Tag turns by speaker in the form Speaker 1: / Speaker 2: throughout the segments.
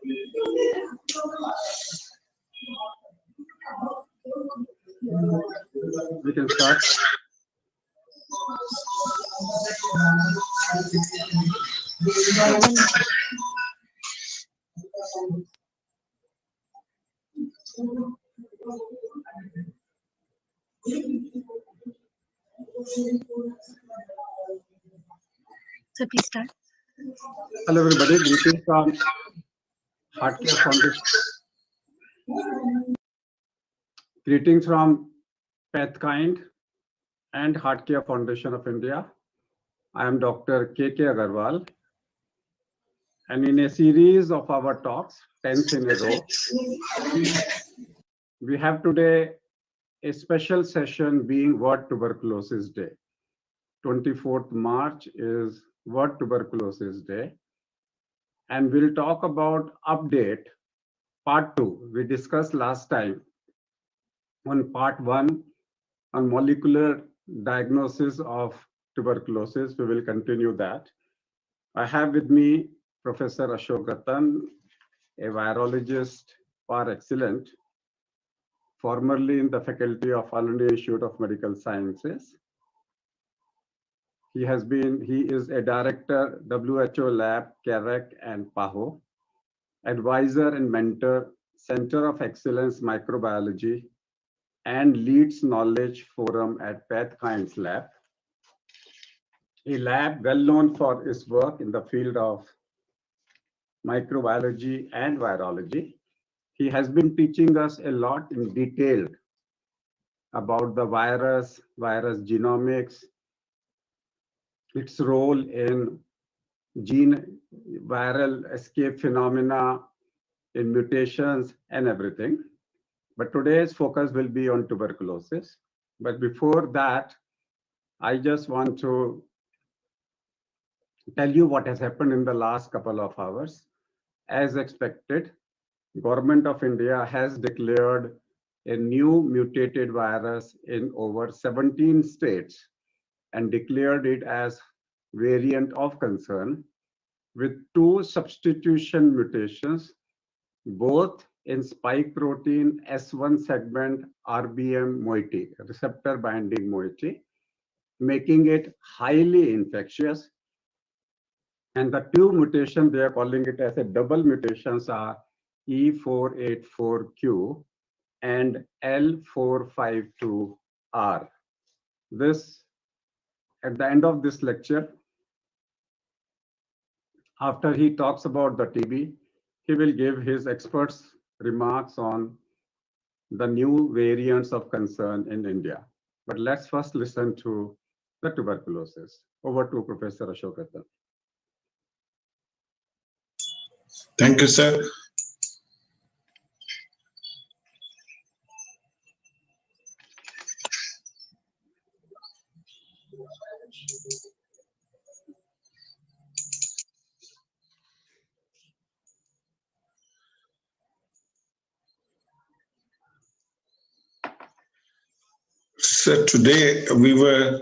Speaker 1: We can start.
Speaker 2: So please start.
Speaker 1: Hello everybody, greetings from HeartCare Foundation. Greetings from Pathkind and HeartCare Foundation of India. I am Dr. K.K. Agarwal, and in a series of our talks, 10th in a row, we have today a special session being World Tuberculosis Day. 24th March is World Tuberculosis Day, and we'll talk about update, part 2. We discussed last time on part 1 on molecular diagnosis of tuberculosis. We will continue that. I have with me Professor Ashok Ratan, a virologist par excellence, formerly in the faculty of All India Institute of Medical Sciences. He is a director, WHO Lab, CAREC and PAHO, advisor and mentor, Center of Excellence Microbiology, and leads Knowledge Forum at Pathkind's lab, a lab well known for its work in the field of microbiology and virology. He has been teaching us a lot in detail about the virus genomics, its role in viral escape phenomena, in mutations and everything. But today's focus will be on tuberculosis. But before that, I just want to tell you what has happened in the last couple of hours. As expected, Government of India has declared a new mutated virus in over 17 states and declared it as variant of concern with 2 substitution mutations, both in spike protein S1 segment RBM moiety, receptor binding moiety, making it highly infectious. And the 2 mutations, they are calling it as a double mutations, are E484Q and L452R. This, at the end of this lecture, after he talks about the TB, he will give his experts' remarks on the new variants of concern in India. But let's first listen to the tuberculosis. Over to Professor Ashok Ratan.
Speaker 3: Thank you, sir. So today we will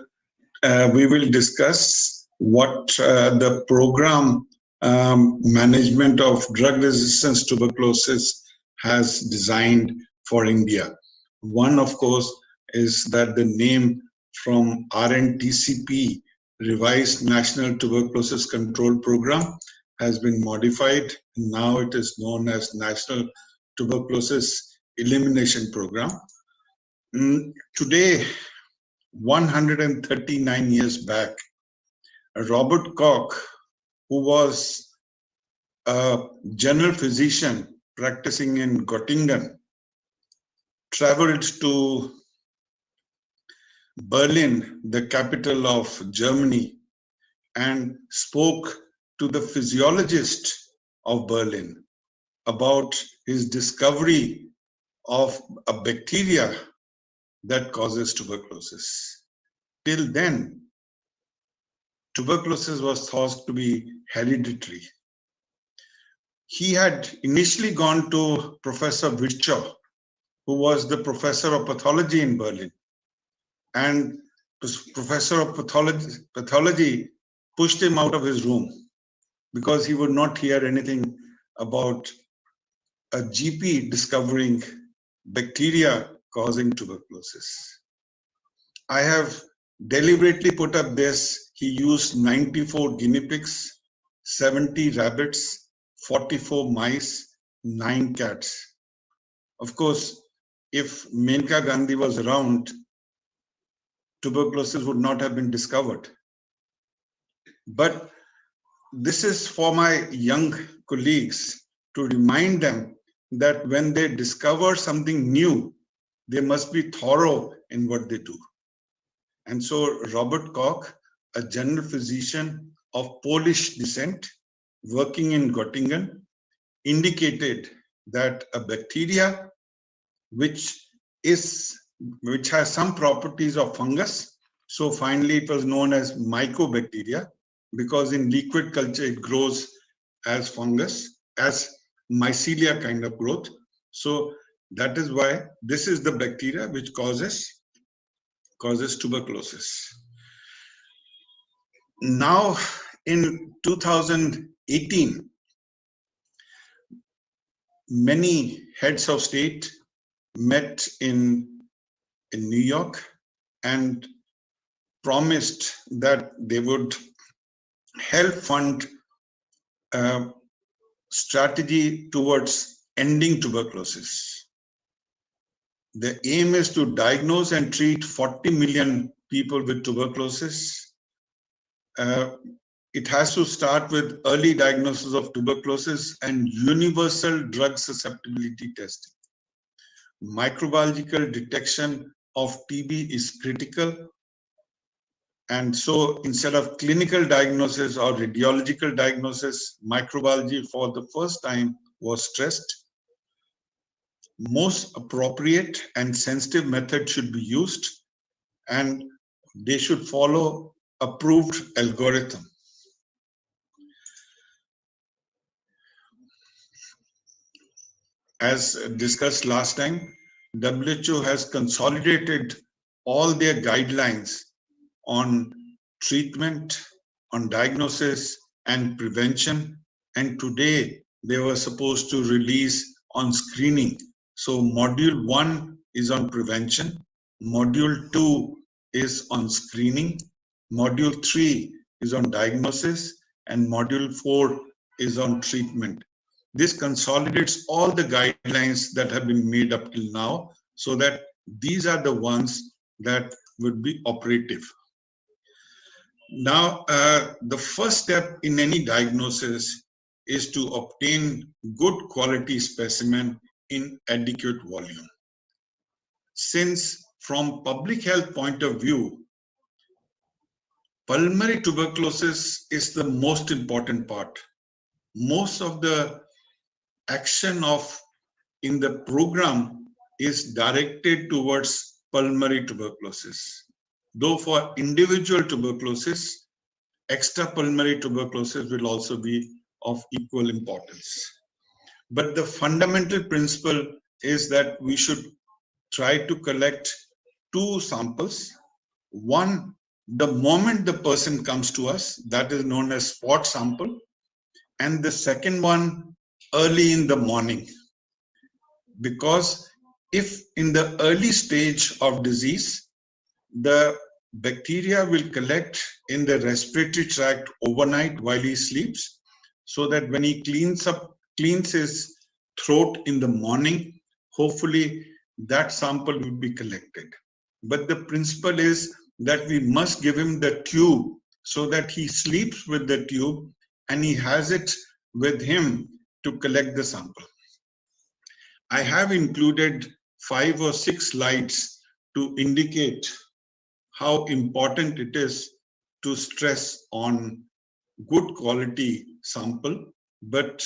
Speaker 3: discuss what the program management of drug resistance tuberculosis has designed for India. One, of course, is that the name from RNTCP, Revised National Tuberculosis Control Program, has been modified. Now it is known as National Tuberculosis Elimination Program. Today, 139 years back, Robert Koch, who was a general physician practicing in Göttingen, traveled to Berlin, the capital of Germany, and spoke to the physiologist of Berlin about his discovery of a bacteria that causes tuberculosis. Till then, tuberculosis was thought to be hereditary. He had initially gone to Professor Virchow, who was the professor of pathology in Berlin. And professor of pathology pushed him out of his room because he would not hear anything about a GP discovering bacteria causing tuberculosis. I have deliberately put up this. He used 94 guinea pigs, 70 rabbits, 44 mice, 9 cats. Of course, if Menka Gandhi was around, tuberculosis would not have been discovered. But this is for my young colleagues to remind them that when they discover something new, they must be thorough in what they do. And so Robert Koch, a general physician of Polish descent working in Göttingen, indicated that a bacteria which has some properties of fungus. So finally it was known as mycobacteria, because in liquid culture it grows as fungus, as mycelia kind of growth. So that is why this is the bacteria which causes tuberculosis. Now in 2018, many heads of state met in New York and promised that they would help fund a strategy towards ending tuberculosis. The aim is to diagnose and treat 40 million people with tuberculosis. It has to start with early diagnosis of tuberculosis and universal drug susceptibility testing. Microbiological detection of TB is critical. And so instead of clinical diagnosis or radiological diagnosis, microbiology for the first time was stressed. Most appropriate and sensitive method should be used, and they should follow approved algorithm. As discussed last time, WHO has consolidated all their guidelines on treatment, on diagnosis and prevention, and today they were supposed to release on screening. So module 1 is on prevention, module 2 is on screening, module 3 is on diagnosis, and module 4 is on treatment. This consolidates all the guidelines that have been made up till now, so that these are the ones that would be operative. Now, the first step in any diagnosis is to obtain good quality specimen in adequate volume. Since from public health point of view, pulmonary tuberculosis is the most important part. Most of the action in the program is directed towards pulmonary tuberculosis. Though for individual tuberculosis, extrapulmonary tuberculosis will also be of equal importance. But the fundamental principle is that we should try to collect 2 samples. One, the moment the person comes to us, that is known as spot sample. And the second one, early in the morning. Because if in the early stage of disease, the bacteria will collect in the respiratory tract overnight while he sleeps, so that when he cleans his throat in the morning, hopefully that sample will be collected. But the principle is that we must give him the tube so that he sleeps with the tube and he has it with him to collect the sample. I have included 5 or 6 slides to indicate how important it is to stress on good quality sample. But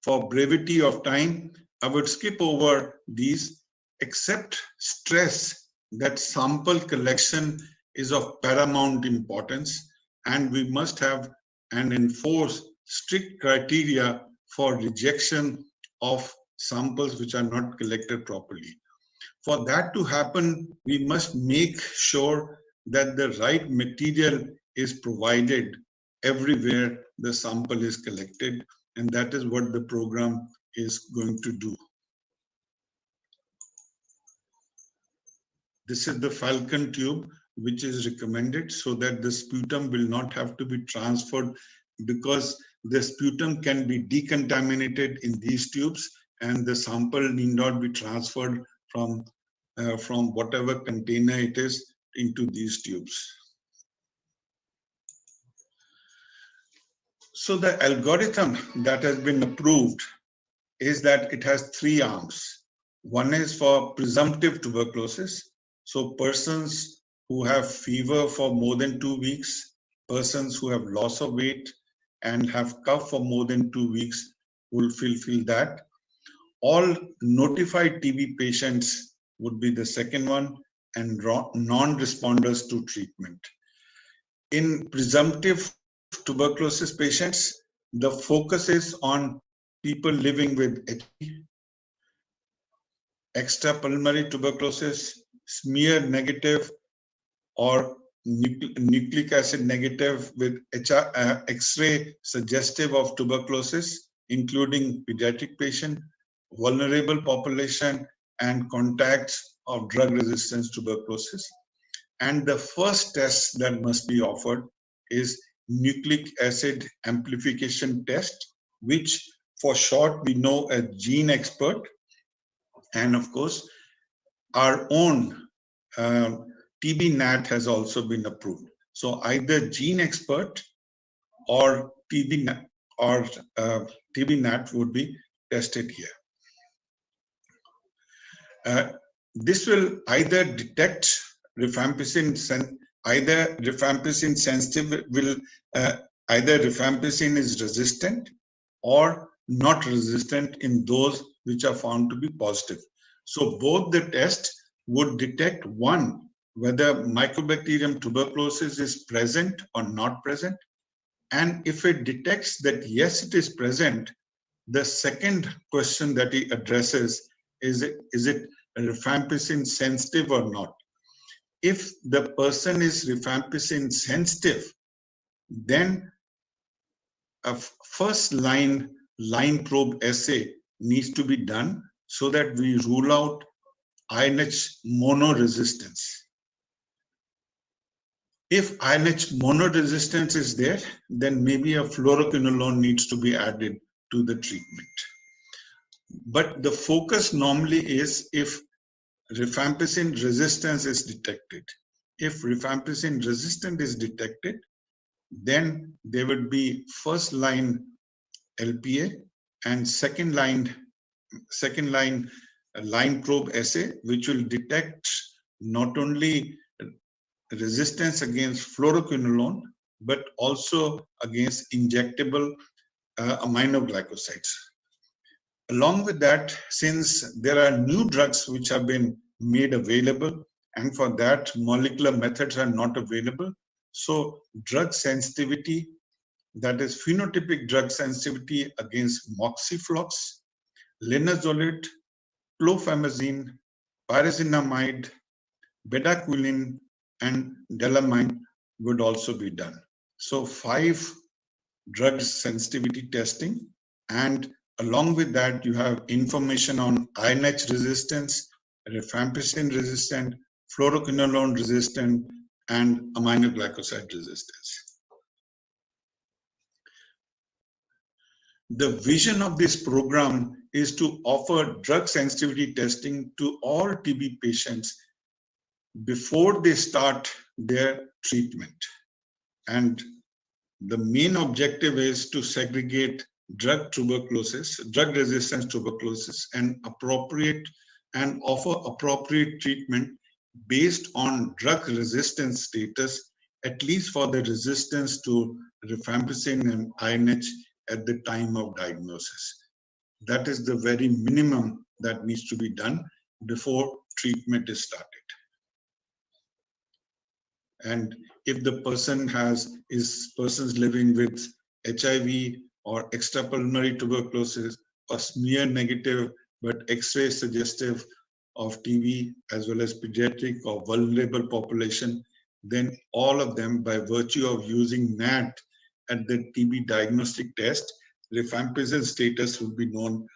Speaker 3: for brevity of time, I would skip over these, except stress that sample collection is of paramount importance, and we must have and enforce strict criteria for rejection of samples which are not collected properly. For that to happen, we must make sure that the right material is provided everywhere the sample is collected, and that is what the program is going to do. This is the Falcon tube, which is recommended so that the sputum will not have to be transferred, because the sputum can be decontaminated in these tubes and the sample need not be transferred from whatever container it is into these tubes. So the algorithm that has been approved is that it has 3 arms. One is for presumptive tuberculosis. So persons who have fever for more than 2 weeks, persons who have loss of weight and have cough for more than 2 weeks will fulfill that. All notified TB patients would be the second one, and non-responders to treatment. In presumptive tuberculosis patients, the focus is on people living with HIV, extrapulmonary tuberculosis, smear negative or nucleic acid negative with X-ray suggestive of tuberculosis, including pediatric patient, vulnerable population, and contacts of drug-resistant tuberculosis. And the first test that must be offered is nucleic acid amplification test, which for short we know as GeneXpert. And of course, our own TB NAT has also been approved. So either GeneXpert or TB NAT would be tested here. This will either detect rifampicin, either rifampicin sensitive will either rifampicin is resistant or not resistant in those which are found to be positive. So both the tests would detect, one, whether Mycobacterium tuberculosis is present or not present. And if it detects that yes, it is present, the second question that it addresses is it rifampicin sensitive or not? If the person is rifampicin sensitive, then a first line probe assay needs to be done so that we rule out INH monoresistance. If INH monoresistance is there, then maybe a fluoroquinolone needs to be added to the treatment. But the focus normally is if rifampicin resistance is detected. If rifampicin resistant is detected, then there would be first line LPA and second line probe assay, which will detect not only resistance against fluoroquinolone, but also against injectable aminoglycosides. Along with that, since there are new drugs which have been made available, and for that molecular methods are not available, so drug sensitivity, that is phenotypic drug sensitivity against moxiflox, linezolid, clofamazine, pyrazinamide, bedaquiline, and delamine would also be done. So 5 drug sensitivity testing, and along with that, you have information on INH resistance, rifampicin resistant, fluoroquinolone resistant, and aminoglycoside resistance. The vision of this program is to offer drug sensitivity testing to all TB patients before they start their treatment. And the main objective is to segregate drug resistant tuberculosis, and offer appropriate treatment based on drug resistance status, at least for the resistance to rifampicin and INH at the time of diagnosis. That is the very minimum that needs to be done before treatment is started. And if the person persons living with HIV or extrapulmonary tuberculosis or smear negative but X-ray suggestive of TB, as well as pediatric or vulnerable population, then all of them, by virtue of using NAT at the TB diagnostic test, rifampicin status will be known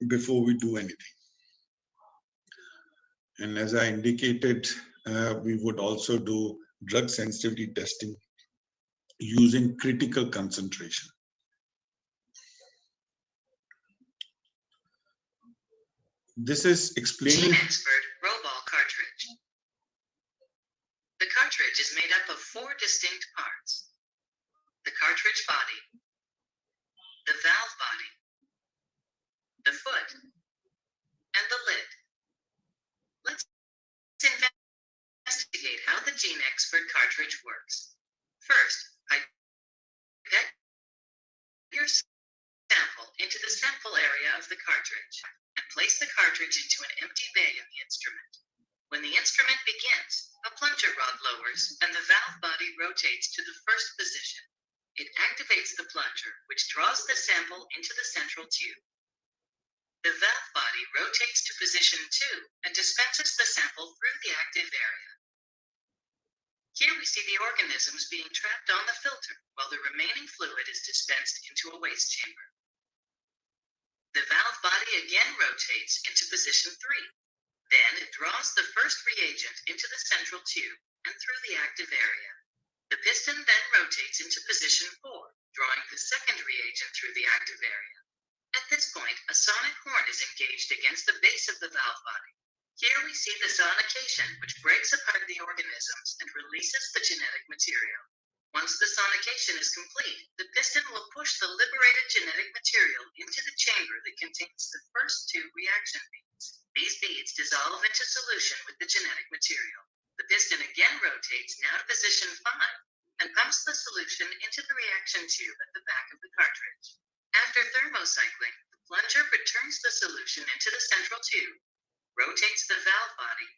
Speaker 3: before we do anything. And as I indicated, we would also do drug sensitivity testing using critical concentration. This is explaining.
Speaker 4: GeneXpert Robol cartridge. The cartridge is made up of 4 distinct parts: the cartridge body, the valve body, the foot, and the lid. Let's investigate how the GeneXpert cartridge works. First, pipette your sample into the sample area of the cartridge and place the cartridge into an empty bay in the instrument. When the instrument begins, a plunger rod lowers and the valve body rotates to the first position. It activates the plunger, which draws the sample into the central tube. The valve body rotates to position 2 and dispenses the sample through the active area. Here we see the organisms being trapped on the filter, while the remaining fluid is dispensed into a waste chamber. The valve body again rotates into position 3. Then it draws the first reagent into the central tube and through the active area. The piston then rotates into position 4, drawing the second reagent through the active area. At this point, a sonic horn is engaged against the base of the valve body. Here we see the sonication, which breaks apart the organisms and releases the genetic material. Once the sonication is complete, the piston will push the liberated genetic material into the chamber that contains the first 2 reaction beads. These beads dissolve into solution with the genetic material. The piston again rotates now to position 5 and pumps the solution into the reaction tube at the back of the cartridge. After thermocycling, the plunger returns the solution into the central tube, rotates the valve body,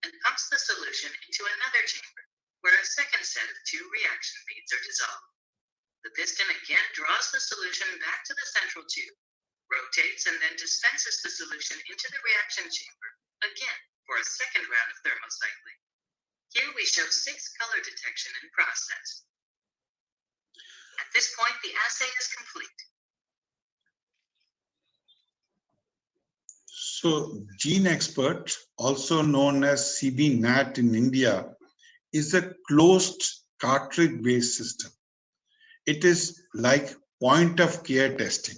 Speaker 4: and pumps the solution into another chamber, where a second set of 2 reaction beads are dissolved. The piston again draws the solution back to the central tube, rotates and then dispenses the solution into the reaction chamber, again for a second round of thermocycling. Here we show 6 color detection in process. At this point, the assay is complete.
Speaker 3: So GeneXpert, also known as CBNAT in India, is a closed cartridge-based system. It is like point-of-care testing.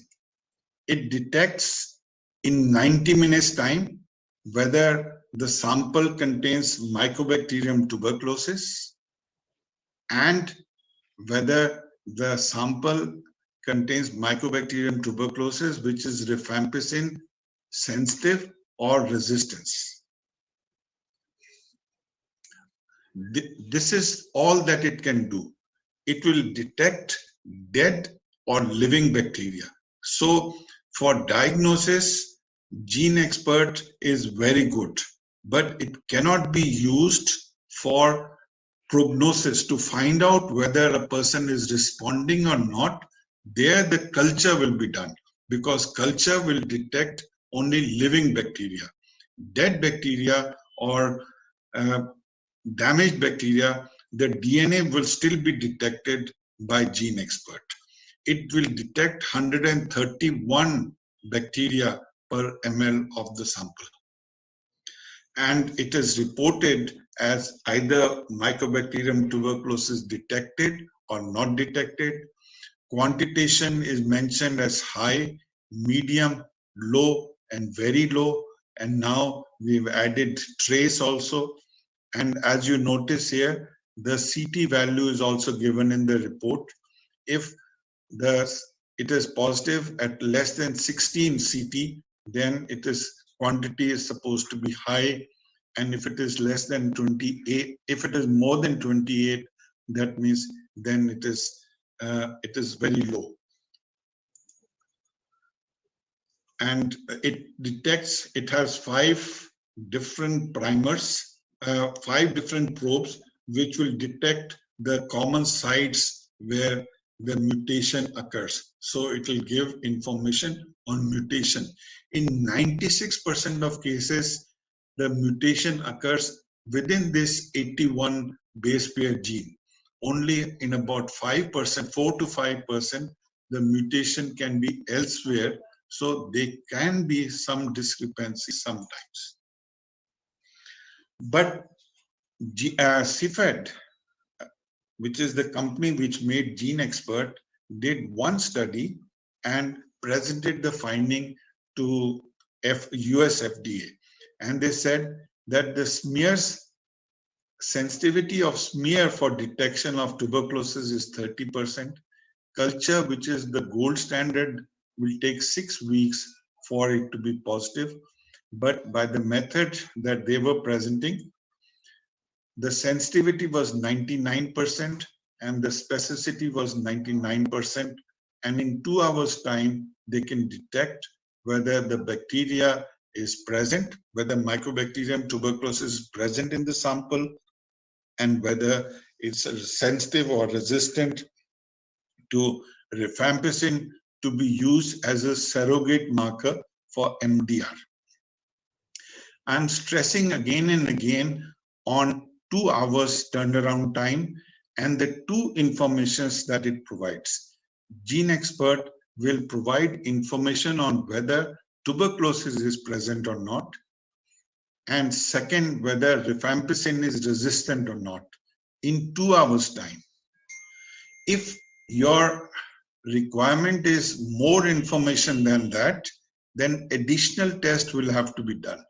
Speaker 3: It detects in 90 minutes time whether the sample contains Mycobacterium tuberculosis and whether the sample contains Mycobacterium tuberculosis, which is rifampicin sensitive or resistance. This is all that it can do. It will detect dead or living bacteria. So for diagnosis, GeneXpert is very good, but it cannot be used for prognosis to find out whether a person is responding or not. There the culture will be done, because culture will detect only living bacteria. Dead bacteria or damaged bacteria, the DNA will still be detected by GeneXpert. It will detect 131 bacteria per ml of the sample. And it is reported as either Mycobacterium tuberculosis detected or not detected. Quantitation is mentioned as high, medium, low, and very low. And now we've added trace also. And as you notice here, the CT value is also given in the report. If it is positive at less than 16 CT, then quantity is supposed to be high. And if it is less than 28, if it is more than 28, that means then it is very low. And it has 5 different primers, 5 different probes, which will detect the common sites where the mutation occurs. So it will give information on mutation. In 96% of cases, the mutation occurs within this 81 base pair gene. Only in about 5%, 4 to 5%, the mutation can be elsewhere. So there can be some discrepancy sometimes. But CIFED, which is the company which made GeneXpert, did one study and presented the finding to US FDA. And they said that the sensitivity of smear for detection of tuberculosis is 30%. Culture, which is the gold standard, will take 6 weeks for it to be positive. But by the method that they were presenting, the sensitivity was 99% and the specificity was 99%. And in 2 hours' time, they can detect whether the bacteria is present, whether Mycobacterium tuberculosis is present in the sample, and whether it's sensitive or resistant to rifampicin to be used as a surrogate marker for MDR. I'm stressing again and again on 2 hours turnaround time and the 2 informations that it provides. GeneXpert will provide information on whether tuberculosis is present or not, and second, whether rifampicin is resistant or not in 2 hours time. If your requirement is more information than that, then additional test will have to be done,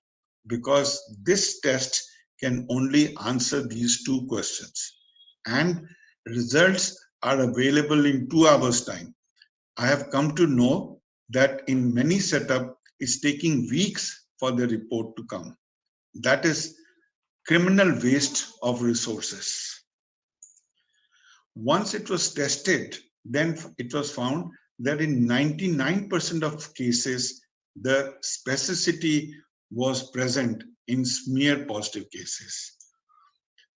Speaker 3: because this test can only answer these 2 questions, and results are available in 2 hours time. I have come to know that in many setups, it's taking weeks for the report to come. That is criminal waste of resources. Once it was tested, then it was found that in 99% of cases, the specificity was present in smear positive cases.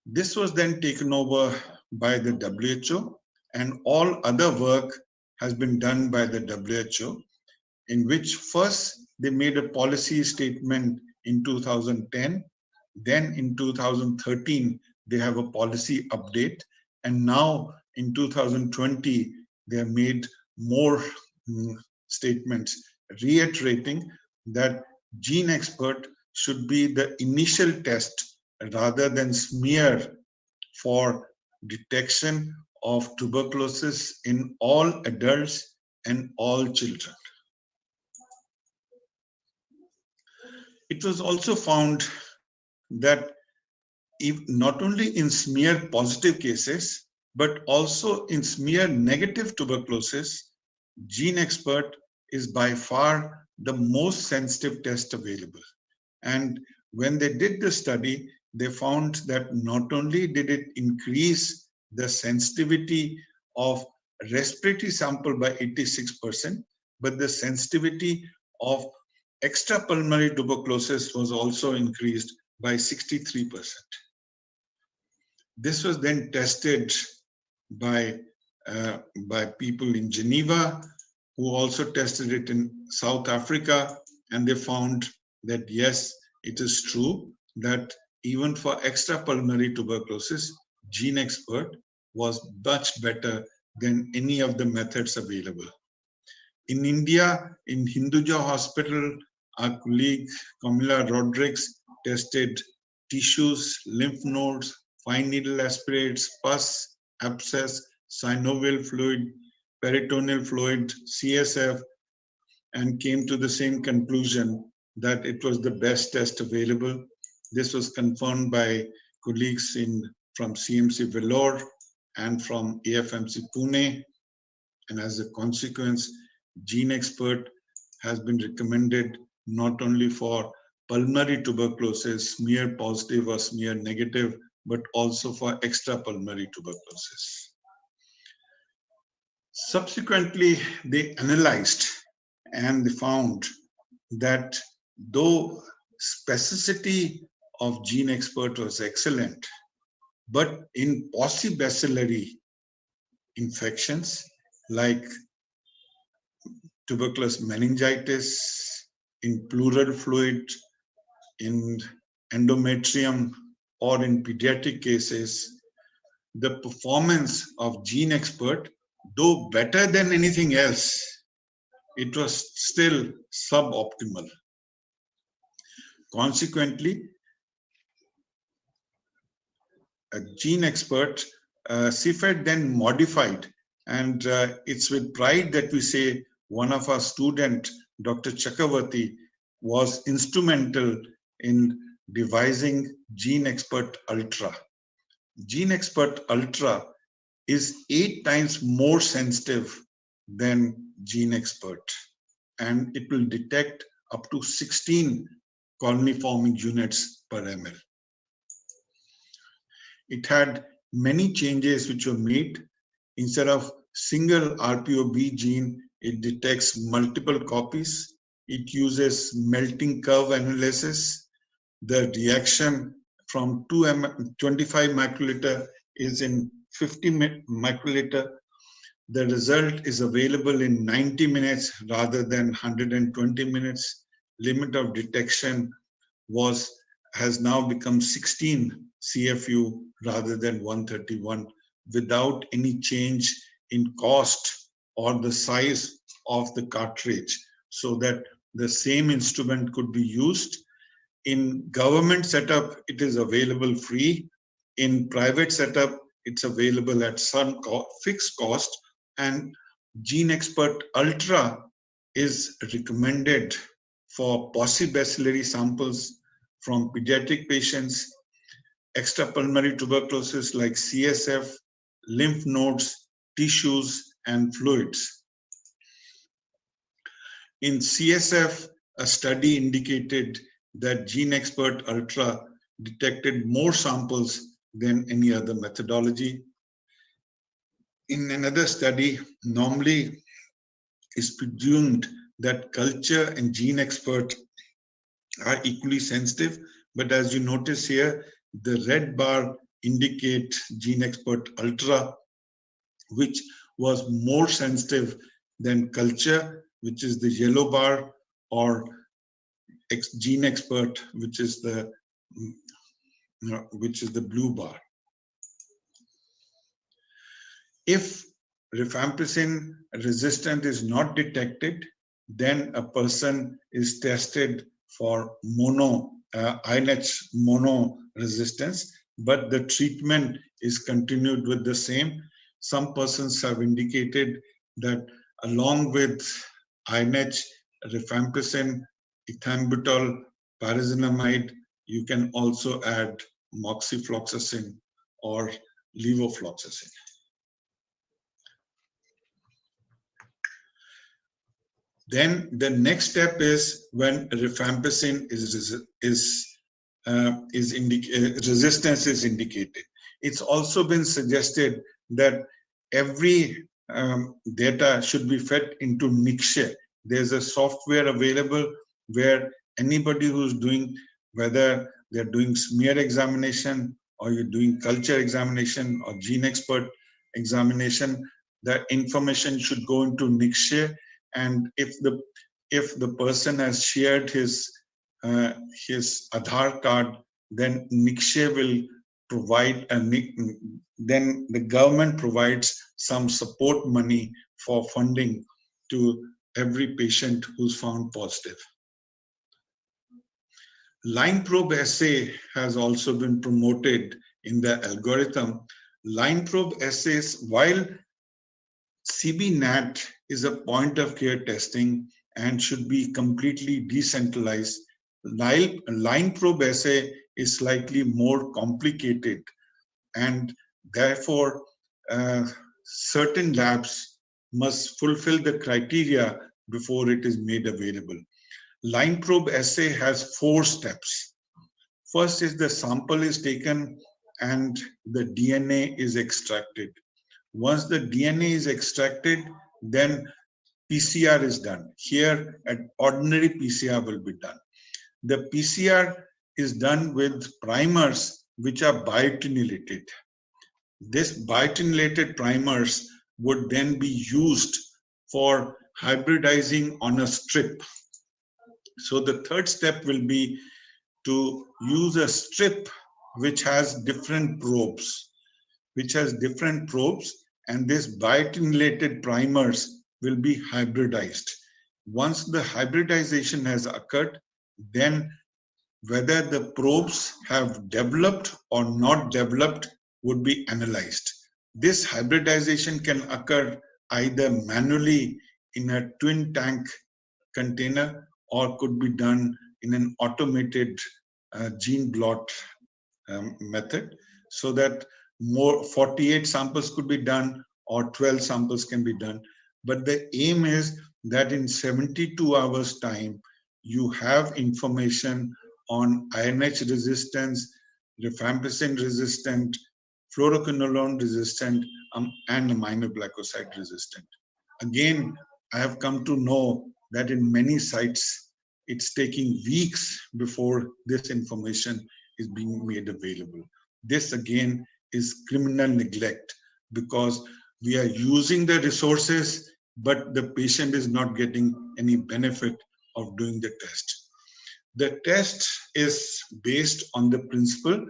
Speaker 3: This was then taken over by the WHO, and all other work has been done by the WHO, in which first they made a policy statement in 2010, then in 2013 they have a policy update, and now in 2020 they have made more statements reiterating that GeneXpert should be the initial test rather than smear for detection of tuberculosis in all adults and all children. It was also found that not only in smear positive cases, but also in smear negative tuberculosis, GeneXpert is by far the most sensitive test available. And when they did the study, they found that not only did it increase the sensitivity of respiratory sample by 86%, but the sensitivity of extrapulmonary tuberculosis was also increased by 63%. This was then tested by people in Geneva, who also tested it in South Africa, and they found that yes, it is true that even for extrapulmonary tuberculosis, GeneXpert was much better than any of the methods available. In India, in Hinduja Hospital, our colleague Camila Rodriguez tested tissues, lymph nodes, fine needle aspirates, pus, abscess, synovial fluid, peritoneal fluid, CSF, and came to the same conclusion that it was the best test available. This was confirmed by colleagues from CMC Vellore and from AFMC Pune. And as a consequence, GeneXpert has been recommended not only for pulmonary tuberculosis, smear positive or smear negative, but also for extrapulmonary tuberculosis. Subsequently, they analyzed and they found that though specificity of GeneXpert was excellent, but in paucibacillary infections like tuberculous meningitis, in pleural fluid, in endometrium, or in pediatric cases, the performance of GeneXpert, though better than anything else, it was still suboptimal. Consequently, a GeneXpert, CIFET then modified, and it's with pride that we say one of our students, Dr. Chakravarti, was instrumental in devising GeneXpert Ultra. GeneXpert Ultra is 8 times more sensitive than GeneXpert, and it will detect up to 16 colony forming units per ml. It had many changes which were made. Instead of single RPOB gene, it detects multiple copies. It uses melting curve analysis. The reaction from 25 microliter is in 50 microliter. The result is available in 90 minutes rather than 120 minutes. Limit of detection has now become 16 CFU rather than 131, without any change in cost or the size of the cartridge, so that the same instrument could be used. In government setup, it is available free. In private setup, it's available at some fixed cost, and GeneXpert Ultra is recommended for paucibacillary samples from pediatric patients, extrapulmonary tuberculosis like CSF, lymph nodes, tissues, and fluids. In CSF, a study indicated that GeneXpert Ultra detected more samples than any other methodology. In another study, normally is presumed that culture and GeneXpert are equally sensitive, but as you notice here, the red bar indicate GeneXpert Ultra, which was more sensitive than culture, which is the yellow bar, or GeneXpert, which is the blue bar. If rifampicin resistant is not detected, then a person is tested for INH mono resistance, but the treatment is continued with the same. Some persons have indicated that along with INH, rifampicin, ethambutol, pyrazinamide, you can also add moxifloxacin or levofloxacin. Then the next step is when rifampicin resistance is indicated. It's also been suggested that every data should be fed into Nikshe. There's a software available where anybody who's doing, whether they're doing smear examination or you're doing culture examination or GeneXpert examination, the information should go into Nikshe. And if the person has shared his Aadhaar card, then Nikshe will provide, then the government provides some support money for funding to every patient who's found positive. Line probe assay has also been promoted in the algorithm. Line probe assays, while CBNAT is a point of care testing and should be completely decentralized, line probe assay is slightly more complicated, and therefore certain labs must fulfill the criteria before it is made available. Line probe assay has 4 steps. First is the sample is taken and the DNA is extracted. Once the DNA is extracted, then PCR is done. Here, an ordinary PCR will be done. The PCR is done with primers which are biotinulated. This biotinulated primers would then be used for hybridizing on a strip. So the third step will be to use a strip which has different probes, and this biotinulated primers will be hybridized. once the hybridization has occurred, then whether the probes have developed or not developed would be analyzed. This hybridization can occur either manually in a twin tank container or could be done in an automated gene blot method, so that more 48 samples could be done or 12 samples can be done. But the aim is that in 72 hours time, you have information on INH resistance, rifampicin resistant, fluoroquinolone resistant, and aminoglycoside resistant. Again, I have come to know that in many sites, it's taking weeks before this information is being made available. This again is criminal neglect, because we are using the resources, but the patient is not getting any benefit of doing the test. The test is based on the principle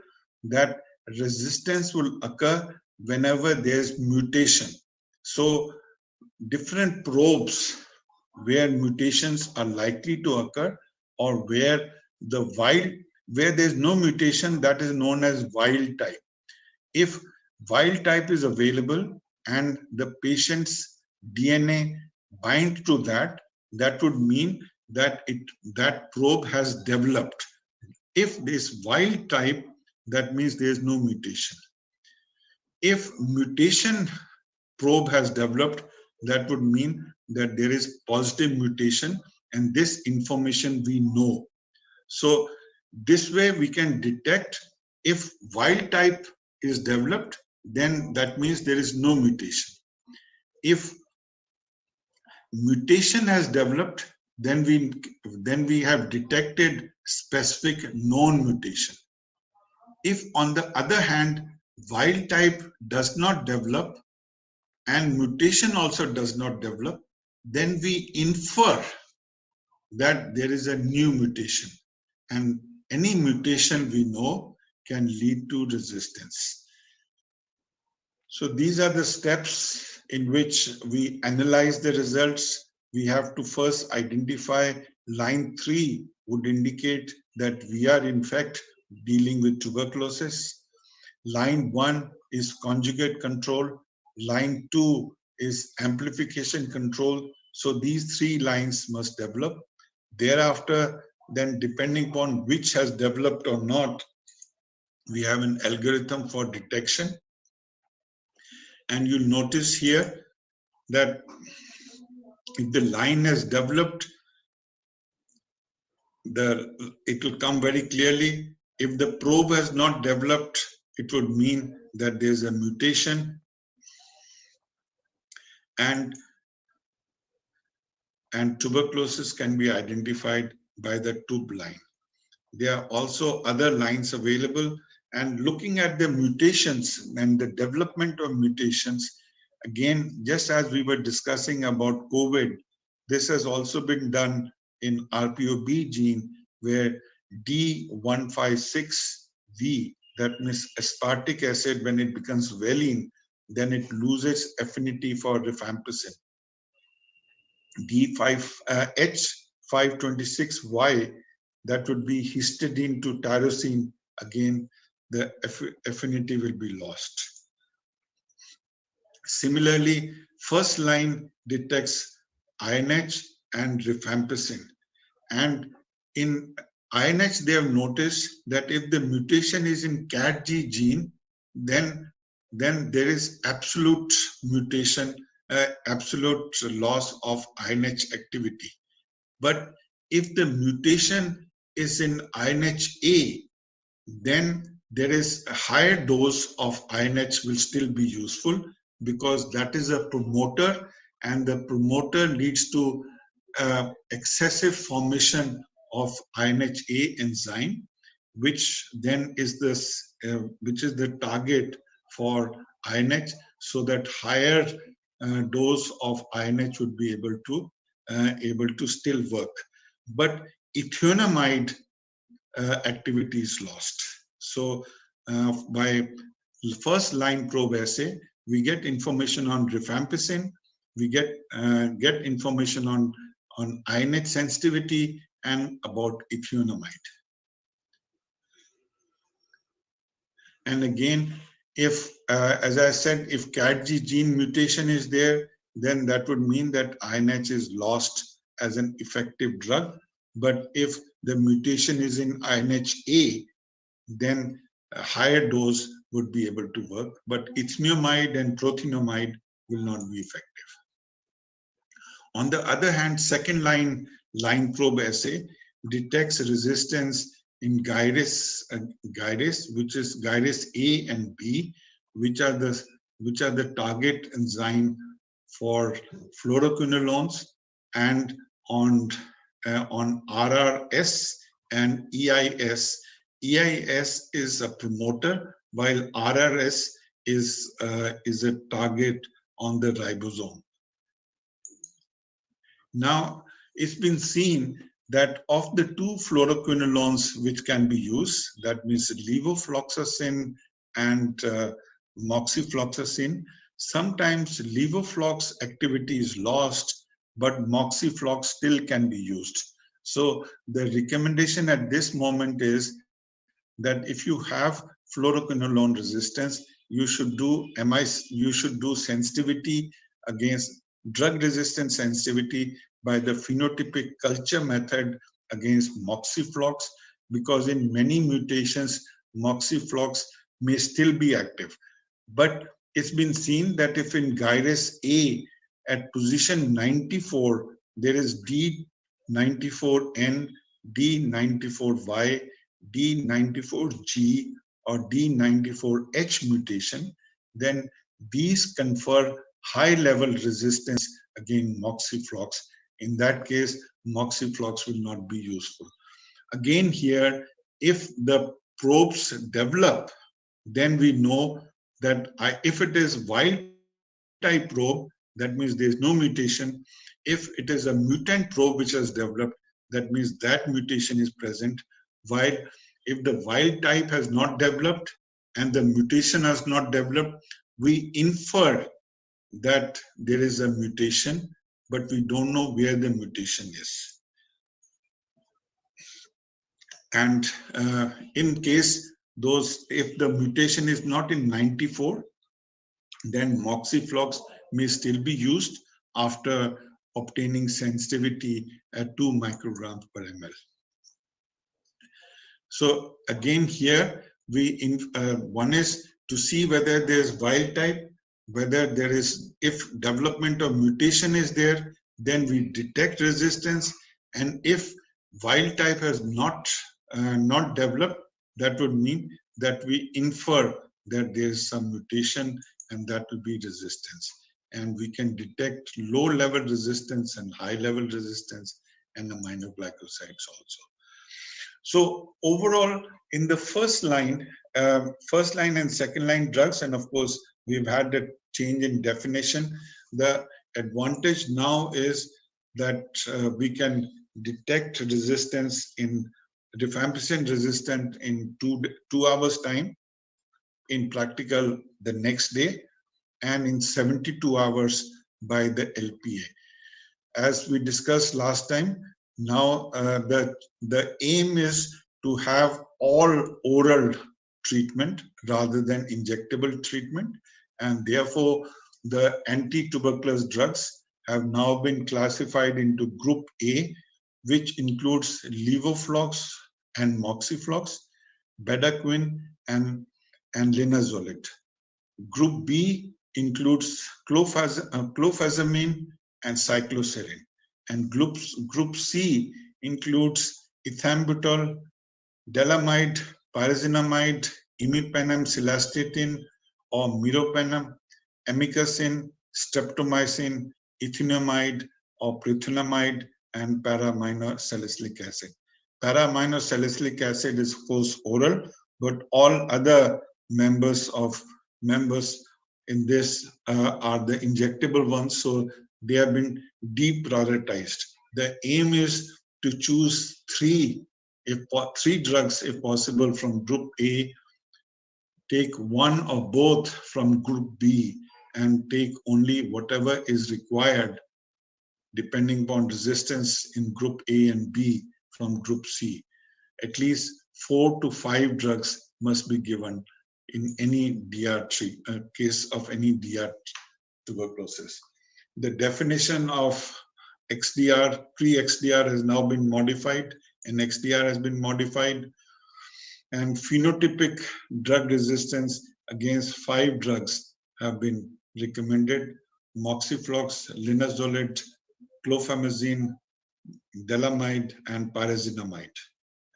Speaker 3: that resistance will occur whenever there's mutation. So different probes where mutations are likely to occur, or where there's no mutation, that is known as wild type. If wild type is available and the patient's DNA bind to that, that would mean that that probe has developed. If this wild type, that means there is no mutation. If mutation probe has developed, that would mean that there is positive mutation, and this information we know. So this way we can detect if wild type is developed, then that means there is no mutation. If mutation has developed, then we have detected specific known mutation. If on the other hand, wild type does not develop and mutation also does not develop, then we infer that there is a new mutation, and any mutation we know can lead to resistance. So these are the steps in which we analyze the results. We have to first identify line 3 would indicate that we are in fact dealing with tuberculosis. Line 1 is conjugate control. Line 2 is amplification control. So these 3 lines must develop. Thereafter, then depending upon which has developed or not, we have an algorithm for detection. And you'll notice here that if the line has developed, it will come very clearly. If the probe has not developed, it would mean that there's a mutation, and tuberculosis can be identified by the tube line. There are also other lines available, and looking at the mutations and the development of mutations, again, just as we were discussing about COVID, this has also been done in RPOB gene, where D156V, that means aspartic acid, when it becomes valine, then it loses affinity for rifampicin. H526Y, that would be histidine to tyrosine, again, the affinity will be lost. Similarly, first line detects INH and rifampicin. And in INH, they have noticed that if the mutation is in CATG gene, then there is absolute mutation, absolute loss of INH activity. But if the mutation is in INH-A, then there is a higher dose of INH will still be useful, because that is a promoter, and the promoter leads to excessive formation of INH-A enzyme, which then is the target for INH, so that higher dose of INH would be able to still work. But ethionamide activity is lost. So by first line probe assay, we get information on rifampicin, we get information on on INH sensitivity and about ethionamide. And again, if, as I said, if CATG gene mutation is there, then that would mean that INH is lost as an effective drug. But if the mutation is in INH-A, then a higher dose would be able to work. But ethionamide and prothionamide will not be effective. On the other hand, second line probe assay detects resistance in gyrase, which is gyrase A and B, which are the target enzyme for fluoroquinolones, and on RRS and EIS. EIS is a promoter, while RRS is a target on the ribosome. Now, it's been seen that of the two fluoroquinolones which can be used, that means levofloxacin and moxifloxacin, sometimes levoflox activity is lost, but moxiflox still can be used. So the recommendation at this moment is that if you have fluoroquinolone resistance, you should do sensitivity against drug-resistant sensitivity by the phenotypic culture method against moxiflox, because in many mutations, moxiflox may still be active. But it's been seen that if in gyrase A at position 94, there is D94N, D94Y, D94G, or D94H mutation, then these confer high-level resistance against moxiflox. In that case, moxiflox will not be useful. Again here, if the probes develop, then we know that if it is wild-type probe, that means there is no mutation. If it is a mutant probe which has developed, that means that mutation is present. While if the wild type has not developed and the mutation has not developed, we infer that there is a mutation, but we don't know where the mutation is. And in case if the mutation is not in 94, then moxiflox may still be used after obtaining sensitivity at 2 micrograms per ml. So again here, one is to see whether there is wild type, whether there is, if development of mutation is there, then we detect resistance. And if wild type has not developed, that would mean that we infer that there is some mutation, and that will be resistance. And we can detect low-level resistance and high-level resistance and aminoglycosides also. So overall, in the first line and second line drugs, and of course, we've had a change in definition. The advantage now is that we can detect resistance in rifampicin resistant in 2 hours time, in practical the next day, and in 72 hours by the LPA. As we discussed last time, now the aim is to have all oral treatment rather than injectable treatment, and therefore the anti-tuberculous drugs have now been classified into group A, which includes levoflox and moxiflox, bedaquiline and linezolid. Group B includes clofazimine and cycloserine. And group C includes ethambutol, delamide, pyrazinamide, imipenem, cilastatin, or meropenem, amikacin, streptomycin, ethionamide, or prethionamide, and para-aminosalicylic acid. Para-aminosalicylic acid is, of course, oral, but all other members in this are the injectable ones, so they have been deprioritized. The aim is to choose three drugs, if possible, from group A, take one or both from group B, and take only whatever is required depending upon resistance in group A and B from group C. At least 4 to 5 drugs must be given in any case of any DR tuberculosis. The definition of XDR, pre-XDR has now been modified and XDR has been modified, and phenotypic drug resistance against 5 drugs have been recommended: moxiflox, linezolid, clofamizine, delamide, and pyrazinamide.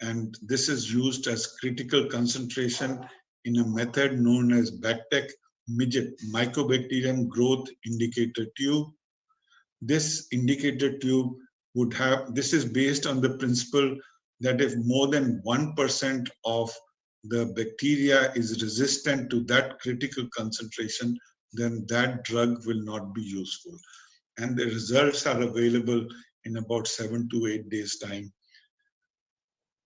Speaker 3: And this is used as critical concentration in a method known as BACTEC, MIGIT, Mycobacterium Growth Indicator Tube. This indicator tube would have, this is based on the principle that if more than 1% of the bacteria is resistant to that critical concentration, then that drug will not be useful. And the results are available in about 7 to 8 days' time.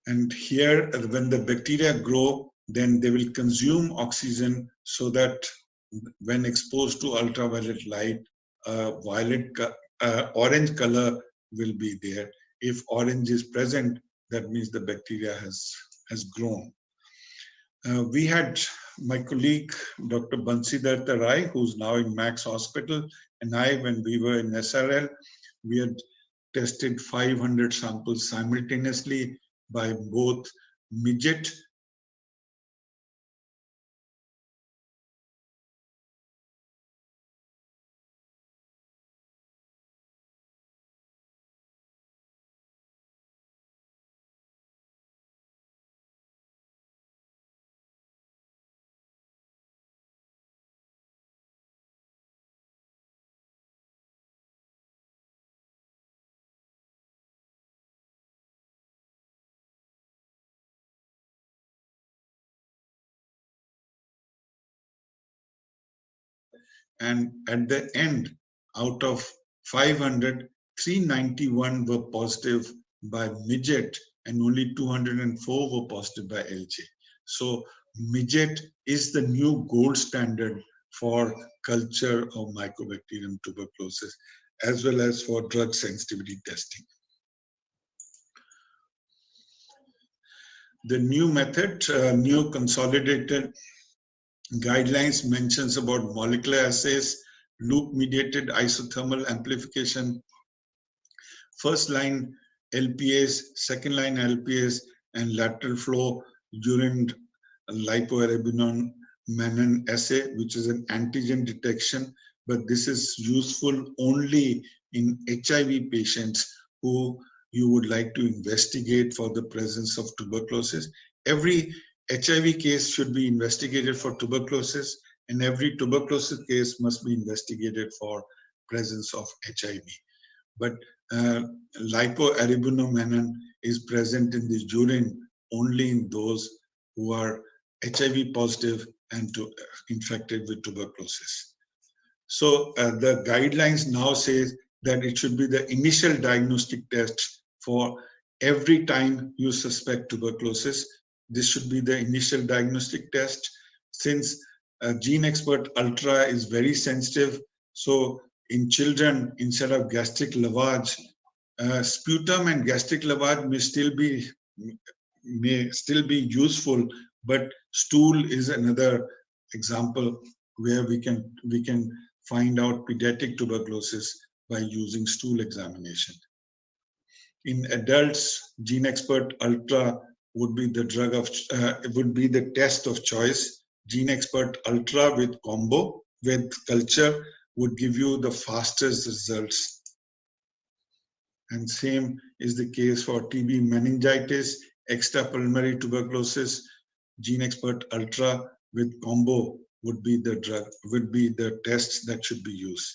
Speaker 3: And here, when the bacteria grow, then they will consume oxygen so that when exposed to ultraviolet light, orange color will be there. If orange is present, that means the bacteria has grown. We had my colleague, Dr. Bansidhar Rai, who's now in Max Hospital, and I, when we were in SRL, we had tested 500 samples simultaneously by both MIGIT and at the end, out of 500, 391 were positive by MIGIT and only 204 were positive by LJ. So MIGIT is the new gold standard for culture of Mycobacterium tuberculosis, as well as for drug sensitivity testing. The new method, new consolidated guidelines mentions about molecular assays, loop-mediated isothermal amplification, first line LPAs, second line LPAs, and lateral flow urine lipoarabinol Menon assay, which is an antigen detection, but this is useful only in HIV patients who you would like to investigate for the presence of tuberculosis. Every HIV case should be investigated for tuberculosis, and every tuberculosis case must be investigated for presence of HIV. But lipoarabinomenon is present in the urine only in those who are HIV positive and infected with tuberculosis. So the guidelines now say that it should be the initial diagnostic test for every time you suspect tuberculosis. This should be the initial diagnostic test. Since GeneXpert Ultra is very sensitive, so in children, instead of gastric lavage, sputum and gastric lavage may still be useful, but stool is another example where we can find out pediatric tuberculosis by using stool examination. In adults, GeneXpert Ultra would be the would be the test of choice. GeneXpert Ultra with combo with culture would give you the fastest results. And same is the case for TB meningitis, extrapulmonary tuberculosis. GeneXpert Ultra with combo would be the tests that should be used.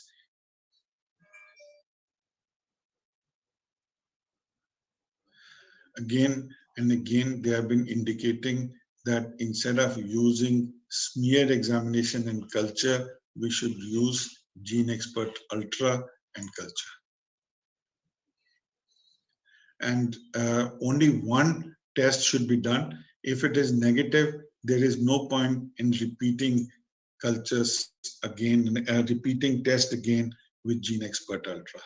Speaker 3: Again and again, they have been indicating that instead of using smear examination and culture, we should use GeneXpert Ultra and culture. And only one test should be done. If it is negative, there is no point in repeating cultures again, repeating test again with GeneXpert Ultra.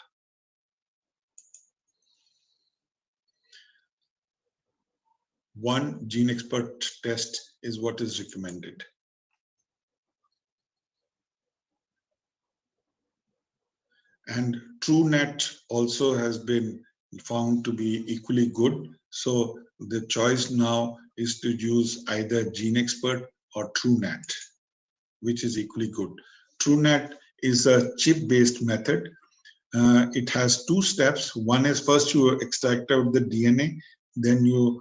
Speaker 3: one gene expert test is what is recommended. And TrueNet also has been found to be equally good. So the choice now is to use either Gene Expert or TrueNet, which is equally good. TrueNet is a chip-based method. It has two steps. One is first you extract out the DNA, then you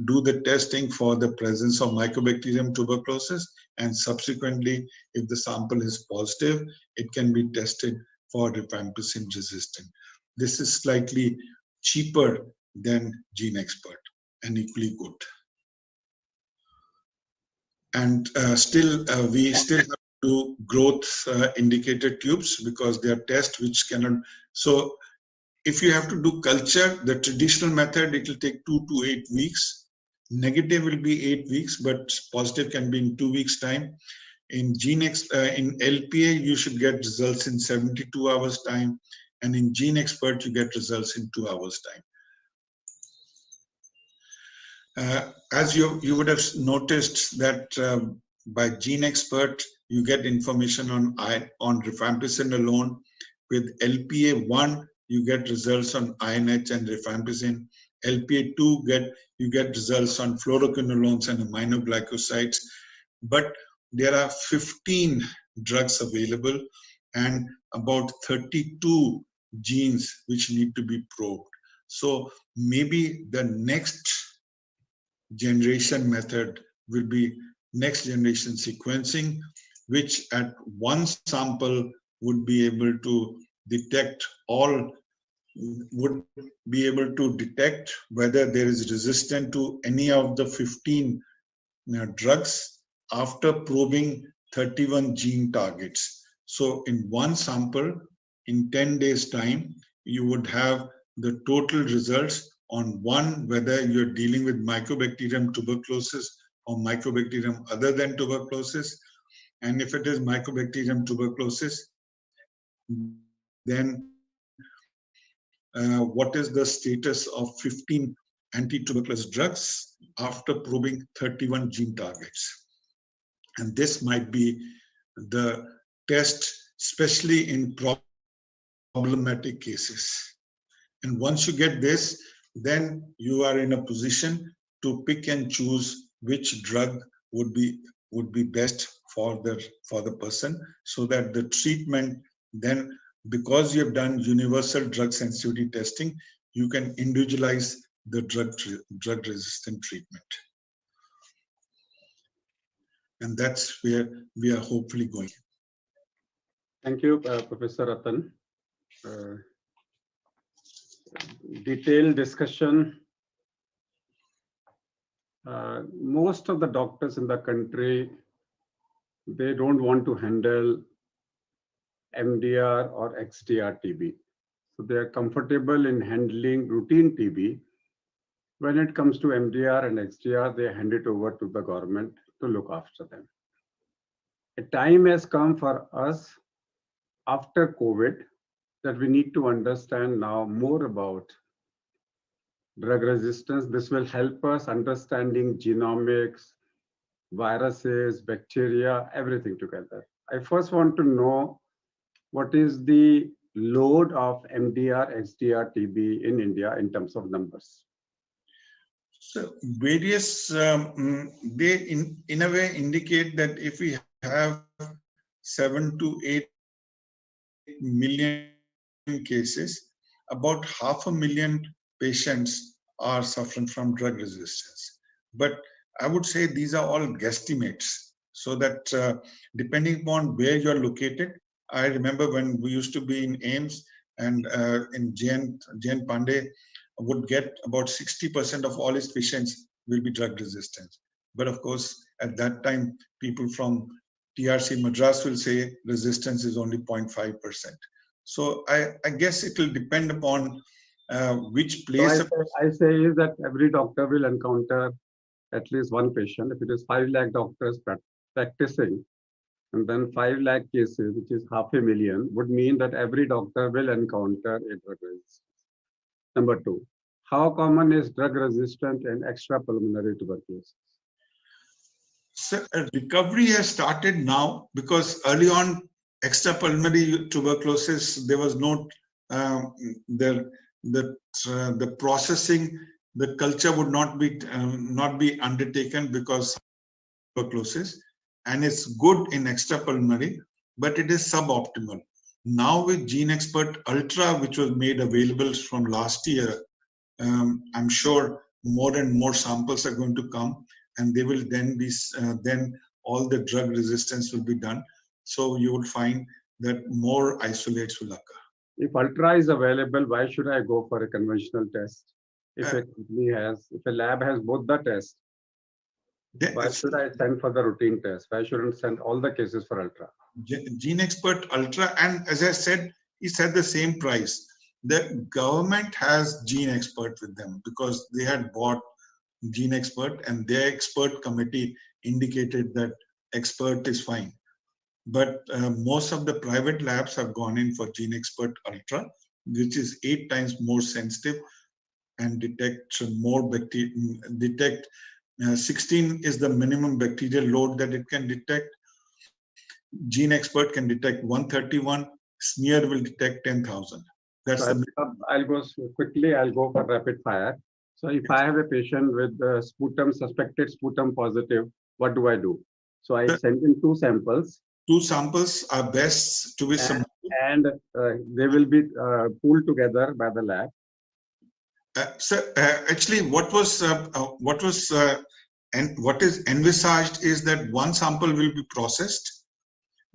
Speaker 3: do the testing for the presence of Mycobacterium tuberculosis, and subsequently, if the sample is positive, it can be tested for rifampicin resistant. This is slightly cheaper than Gene Expert and equally good. And we still have to do growth indicator tubes because they are tests which cannot. So if you have to do culture, the traditional method, it will take 2 to 8 weeks. Negative will be 8 weeks, but positive can be in 2 weeks' time. In in LPA, you should get results in 72 hours time, and in Gene Expert, you get results in 2 hours time. As you would have noticed that by Gene Expert, you get information on rifampicin alone. With LPA1, you get results on INH and rifampicin. LPA2, you get results on fluoroquinolones and aminoglycosides. But there are 15 drugs available and about 32 genes which need to be probed. So maybe the next generation method will be next generation sequencing, which at one sample would be able to detect whether there is resistance to any of the 15 drugs after probing 31 gene targets. So in one sample, in 10 days time, you would have the total results on one, whether you're dealing with Mycobacterium tuberculosis or Mycobacterium other than tuberculosis. And if it is Mycobacterium tuberculosis, then what is the status of 15 anti-tuberculosis drugs after probing 31 gene targets. And this might be the test, especially in problematic cases. And once you get this, then you are in a position to pick and choose which drug would be best for the person, so that the treatment then, because you have done universal drug sensitivity testing, you can individualize the drug resistant treatment. And that's where we are hopefully going.
Speaker 1: Thank you, Professor Ratan. Detailed discussion. Most of the doctors in the country, they don't want to handle MDR or XDR TB. So they are comfortable in handling routine TB. When it comes to MDR and XDR, they hand it over to the government to look after them. A time has come for us after COVID that we need to understand now more about drug resistance. This will help us understanding genomics, viruses, bacteria, everything together. I first want to know what is the load of MDR, XDR TB in India in terms of numbers.
Speaker 3: So various, they in a way indicate that if we have 7 to 8 million cases, about 500,000 patients are suffering from drug resistance. But I would say these are all guesstimates, so that depending upon where you're located. I remember when we used to be in AIIMS, and in Jain Pandey would get about 60% of all his patients will be drug resistant. But of course, at that time, people from TRC Madras will say resistance is only 0.5%. So I guess it will depend upon which place.
Speaker 1: So I say is that every doctor will encounter at least one patient. If it is 5 lakh doctors practicing, and then 5 lakh cases, which is 500,000, would mean that every doctor will encounter a drug resistance. Number 2, how common is drug-resistant and extrapulmonary tuberculosis?
Speaker 3: So recovery has started now because early on, extrapulmonary tuberculosis, there was no the processing, the culture would not be undertaken because tuberculosis, and it's good in extrapulmonary, but it is suboptimal. Now with GeneXpert Ultra, which was made available from last year, I'm sure more and more samples are going to come, and they will then be then all the drug resistance will be done. So you will find that more isolates will occur.
Speaker 1: If Ultra is available, why should I go for a conventional test? If a lab has both the tests, why should I send for the routine test? Why shouldn't send all the cases for Ultra?
Speaker 3: GeneXpert Ultra, and as I said, it's at the same price. The government has GeneXpert with them because they had bought GeneXpert, and their expert committee indicated that expert is fine. But most of the private labs have gone in for GeneXpert Ultra, which is 8 times more sensitive and detects more bacteria. 16 is the minimum bacterial load that it can detect. GeneXpert can detect 131. Smear will detect 10,000. That's
Speaker 1: so I'll go quickly. I'll go for rapid fire. So if I have a patient with sputum, suspected sputum positive, what do I do? So I send in 2 samples.
Speaker 3: 2 samples are best to be
Speaker 1: and they will be pooled together by the lab.
Speaker 3: Actually, what is envisaged is that 1 sample will be processed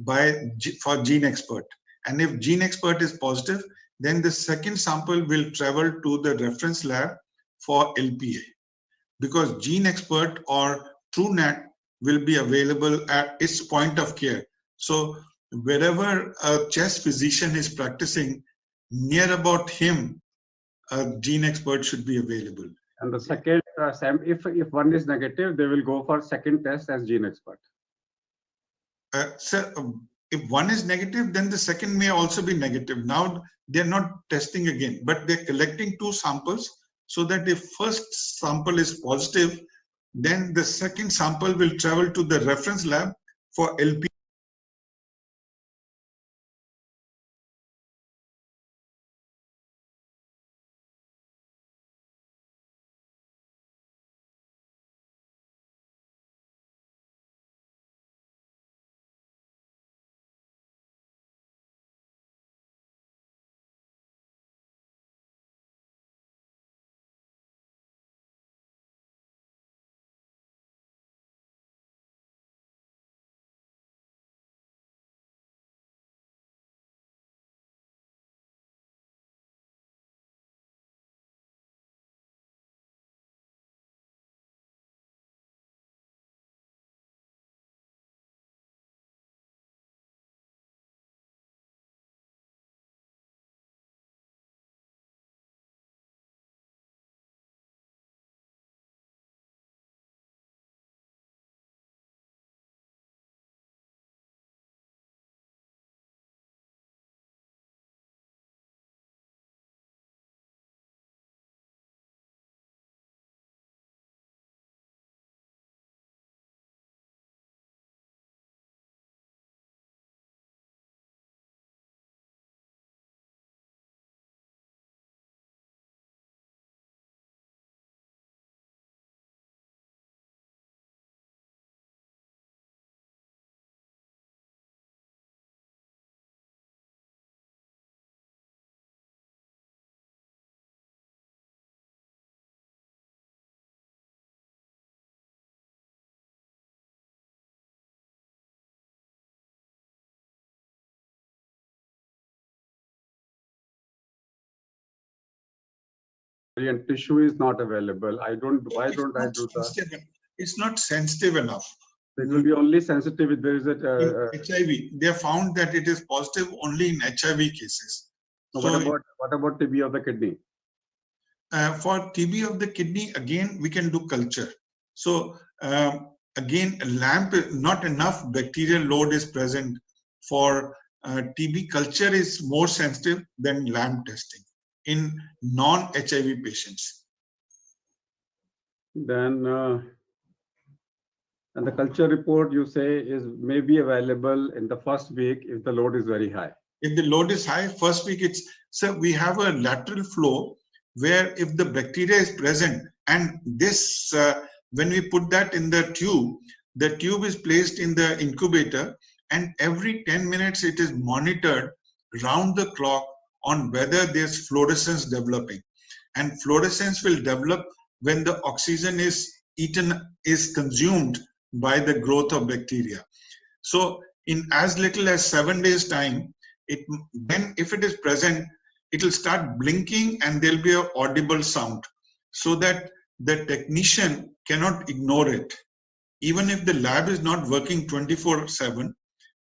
Speaker 3: for GeneXpert, and if GeneXpert is positive, then the second sample will travel to the reference lab for LPA, because GeneXpert or TrueNat will be available at its point of care. So wherever a chest physician is practicing, near about him, a GeneXpert should be available.
Speaker 1: And the second, if one is negative, they will go for second test as GeneXpert.
Speaker 3: So if one is negative, then the second may also be negative. Now they're not testing again, but they're collecting 2 samples so that if first sample is positive, then the second sample will travel to the reference lab for LP.
Speaker 1: And tissue is not available. Why don't I do that?
Speaker 3: It's not sensitive enough.
Speaker 1: It will be only sensitive if there is a
Speaker 3: HIV. They have found that it is positive only in HIV cases.
Speaker 1: So what about TB of the kidney?
Speaker 3: For TB of the kidney, again, we can do culture. So again, LAMP, not enough bacterial load is present for TB. Culture is more sensitive than LAMP testing in non-HIV patients.
Speaker 1: Then, and the culture report you say is maybe available in the first week if the load is very high.
Speaker 3: If the load is high, first week we have a lateral flow where if the bacteria is present, and this, when we put that in the tube is placed in the incubator, and every 10 minutes it is monitored round the clock on whether there's fluorescence developing. And fluorescence will develop when the oxygen is consumed by the growth of bacteria. So in as little as 7 days time, then if it is present, it will start blinking and there'll be an audible sound, so that the technician cannot ignore it. Even if the lab is not working 24/7,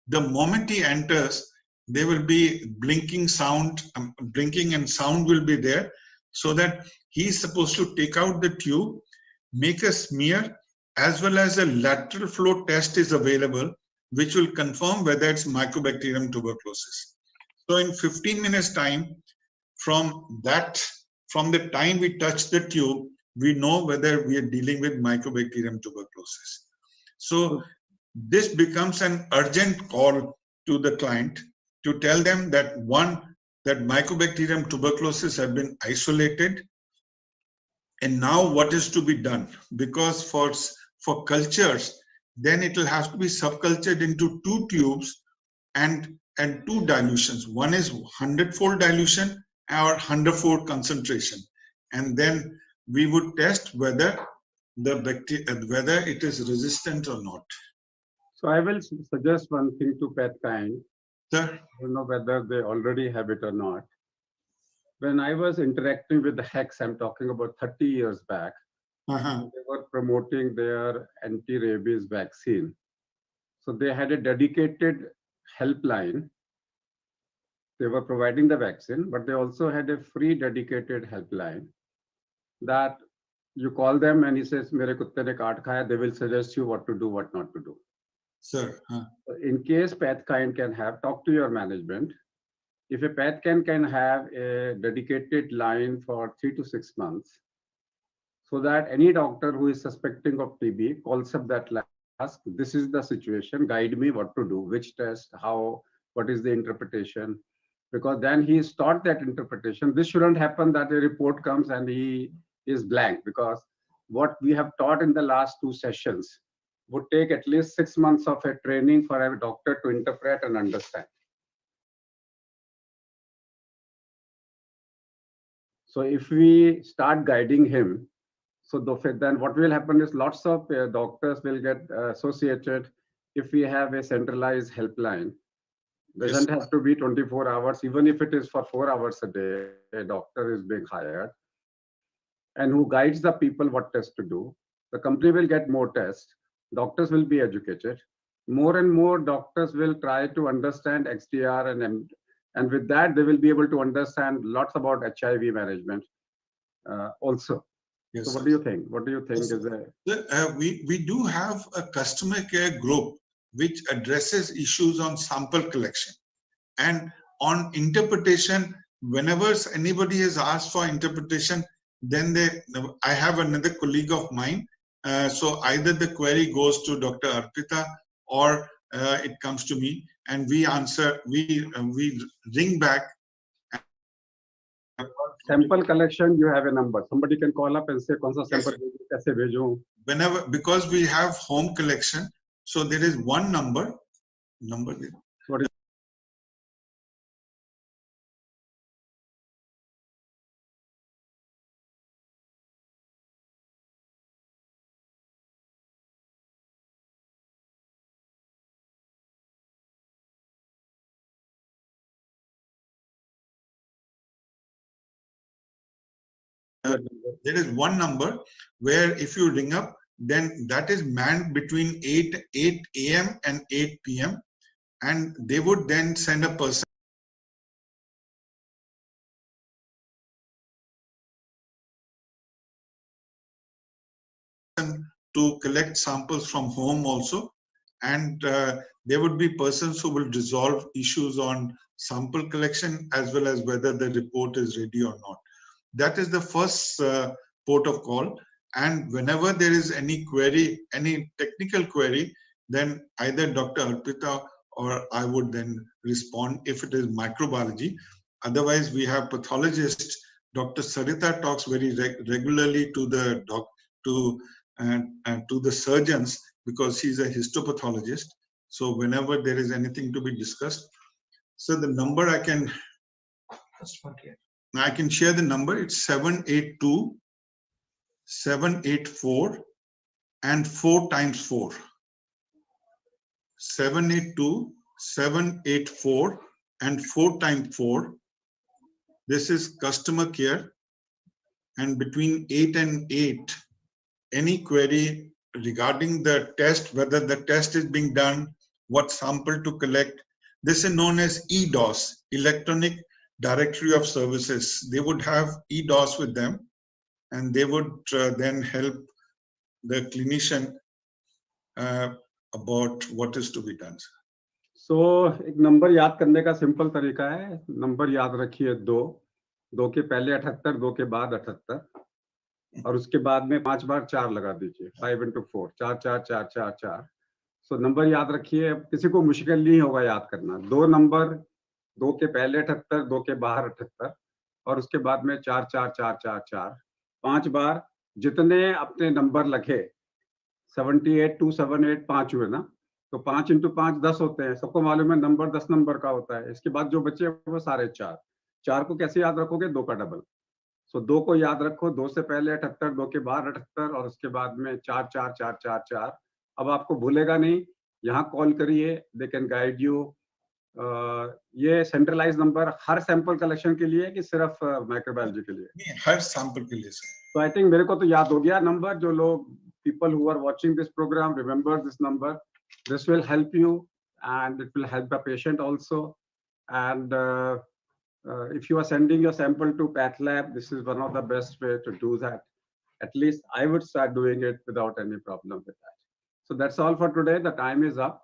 Speaker 3: the moment he enters, there will be blinking sound, blinking and sound will be there, so that he is supposed to take out the tube, make a smear, as well as a lateral flow test is available, which will confirm whether it's Mycobacterium tuberculosis. So in 15 minutes time, from the time we touch the tube, we know whether we are dealing with Mycobacterium tuberculosis. So this becomes an urgent call to the client to tell them that that Mycobacterium tuberculosis have been isolated, and now what is to be done? Because for cultures, then it will have to be subcultured into 2 tubes and 2 dilutions. One is 100-fold dilution or 100-fold concentration, and then we would test whether whether it is resistant or not.
Speaker 1: So I will suggest one thing to PathKind.
Speaker 3: Sir?
Speaker 1: I don't know whether they already have it or not. When I was interacting with the HEX, I'm talking about 30 years back, they were promoting their anti-rabies vaccine. So they had a dedicated helpline. They were providing the vaccine, but they also had a free dedicated helpline that you call them and he says, "Mere kutte ne kaat khaya," they will suggest you what to do, what not to do.
Speaker 3: Sir,
Speaker 1: in case PathKind can have, talk to your management. If a PathKind can have a dedicated line for 3 to 6 months, so that any doctor who is suspecting of TB calls up that line, ask, "This is the situation, guide me what to do, which test, how, what is the interpretation," because then he is taught that interpretation. This shouldn't happen that a report comes and he is blank, because what we have taught in the last 2 sessions would take at least 6 months of a training for a doctor to interpret and understand. So if we start guiding him, so then what will happen is lots of doctors will get associated. If we have a centralized helpline, doesn't have to be 24 hours, even if it is for 4 hours a day, a doctor is being hired and who guides the people what tests to do. The company will get more tests, doctors will be educated, more and more doctors will try to understand XDR and with that they will be able to understand lots about HIV management also.
Speaker 3: Yes,
Speaker 1: so what do you think? What do you think is a...
Speaker 3: we do have a customer care group which addresses issues on sample collection and on interpretation. Whenever anybody has asked for interpretation, then I have another colleague of mine. So either the query goes to Dr. Arpita or it comes to me, and we answer. We ring back.
Speaker 1: Sample collection, you have a number. Somebody can call up and say, "Kaun sa sample kaise bheju?"
Speaker 3: Whenever, because we have home collection, so there is one number. What is there is one number where if you ring up, then that is manned between 8 a.m. and 8 p.m. and they would then send a person to collect samples from home also, and there would be persons who will resolve issues on sample collection as well as whether the report is ready or not. That is the first port of call. And whenever there is any query, any technical query, then either Dr. Arpita or I would then respond if it is microbiology. Otherwise, we have pathologists. Dr. Sarita talks very regularly to the to the surgeons because he's a histopathologist. So whenever there is anything to be discussed, so the number I can share the number. It's 782-784 and 4 times 4. 782-784 and 4 times 4. This is customer care, and between 8 and 8, any query regarding the test, whether the test is being done, what sample to collect. This is known as eDOS, Electronic Directory of Services. They would have eDOS with them, and they would then help the clinician about what is to be done.
Speaker 1: So एक number याद करने का simple तरीका है. Number याद रखिए 2 के पहले 78, 2 के बाद 78 और उसके बाद में 5 बार 4 लगा दीजिए. 5 into 4, 4 4 4 4 4. सो नंबर याद रखिए. अब किसी को मुश्किल नहीं होगा याद करना. 2 नंबर, 2 के पहले 78, 2 के बाहर 78 और उसके बाद में 4 4 4 4 4. 5 बार जितने अपने नंबर लगे. 78 278 5 हुए ना, तो 5 into 5 10 होते हैं. सबको मालूम है नंबर 10 नंबर का होता है. इसके बाद जो बचे वो सारे 4. 4 को कैसे याद रखोगे? 2 का डबल. सो 2 को याद रखो. 2 से पहले 78, 2 के बाद 78 और उसके बाद में 4 4 4 4 4. अब आपको भूलेगा नहीं. यहाँ कॉल करिए, दे कैन गाइड यू. ये सेंट्रलाइज नंबर हर सैंपल कलेक्शन के लिए कि सिर्फ माइक्रोबायोलॉजी के लिए?
Speaker 3: हर सैंपल के लिए.
Speaker 1: तो आई थिंक मेरे को तो याद हो गया नंबर. जो लोग people who are watching this program, remember this number. This will help you and it will help the patient also. And if you are sending your sample to path lab, this is one of the best way to do that. At least I would start doing it without any problem with that. So that's all for today. The time is up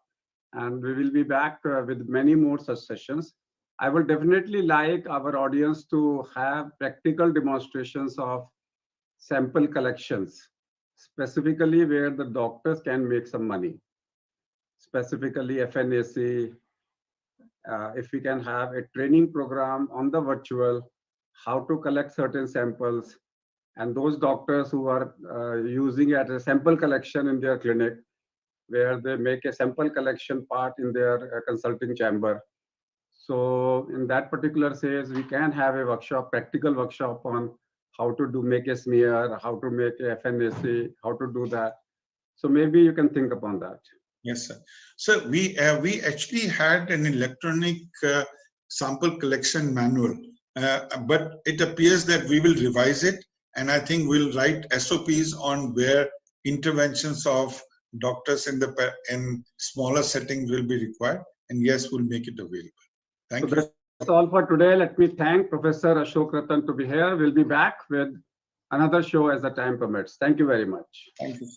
Speaker 1: and we will be back with many more such sessions. I will definitely like our audience to have practical demonstrations of sample collections, specifically where the doctors can make some money, specifically FNAC. If we can have a training program on the virtual, how to collect certain samples, and those doctors who are using it as a sample collection in their clinic, where they make a sample collection part in their consulting chamber. So in that particular phase, we can have a workshop, practical workshop on how to make a smear, how to make a FNAC, how to do that. So maybe you can think upon that.
Speaker 3: Yes, sir. So we actually had an electronic sample collection manual, but it appears that we will revise it, and I think we'll write SOPs on where interventions of doctors in smaller settings will be required, and yes, we'll make it available. Thank you.
Speaker 1: That's all for today. Let me thank Professor Ashok Ratan to be here. We'll be back with another show as the time permits. Thank you very much.
Speaker 3: Thank you.